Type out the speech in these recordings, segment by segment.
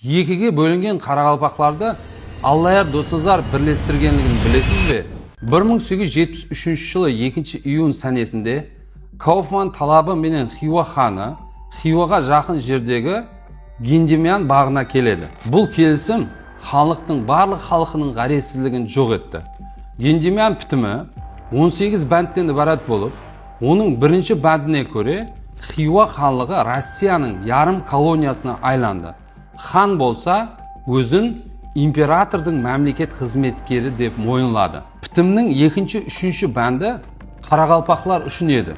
Екіге бөлінген Қарақалпақларды Аллаяр Досазар бірлестіргенлігін білесіз бе? 1873 жылы 2 июнь сәнесінде Кауфман талабы менен Хиуа ханы Хиуаға жақын жердегі Гендемян бағына келеді. Бұл келісім ханлықтың барлық халқының ғаресіздігін жоқ етті. Гендемян бітімі 18 бәндтен ібарат болып, оның бірінші бәндіне көре Хиуа ханлығы Россияның ярым колониясына айланды. Хан болса, өзін императордың мемлекет қызметкері деп мойынлады. Бітімнің үшінші бәнді Қарақалпақлар үшін еді.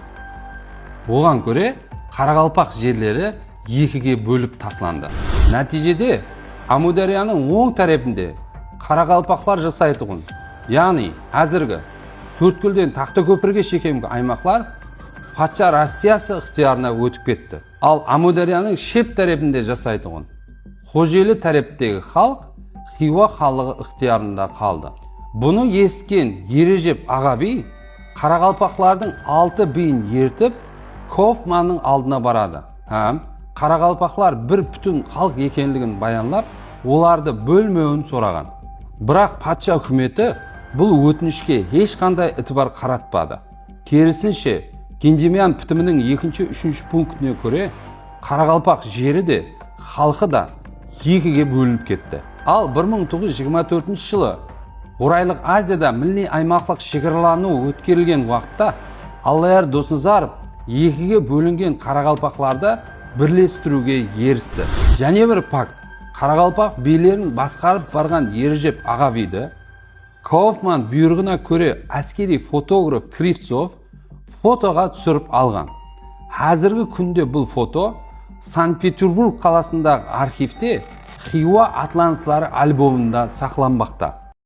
Оған көре Қарақалпақ жерлері екіге бөліп тасланды. Нәтижеде Амударияның оң тарапында Қарақалпақлар жасайтұғын, яғни әзіргі Төрткүлден Тақтакөпірге шекемгі аймақлар патша Россиясы ықтиярына өтіп кетті. Ал Амударияның шеп тарапында жасайтұғын Қожелі тараптегі халық Хиуа ханлығы ықтиярында қалды. Бұны естіген Ережеп аға би Қарақалпақлардың 6 биін ертіп Кауфманның алдына барады. Қарақалпақлар бір бүтін халық екенлігін баянлап, оларды бөлмеуін сұраған. Бірақ патша үкіметі бұл өтінішке ешқандай ітібар қаратпады. Керісінше, Гендемян бітімінің 2-3 пунктіне көре Қарақалпақ жері де, халқы да екіге бөлініп кетті. Ал 1924 жылы Орайлық Азияда милли аймақлық шекаралану өткерілген уақытта Аллаяр Досазаров екіге бөлінген Қарақалпақларды бірлестіруге ерісті. Және бір пакт Қарақалпақ билерін басқарып барған Ережеп аға биді Кауфман бұйрығына көре әскери фотограф Кривцов фотоға түсіріп алған. Қазіргі күнде бұл фото Санкт-Петербург қаласындағы архивте Хиуа атланслары альбомында сақланбақта.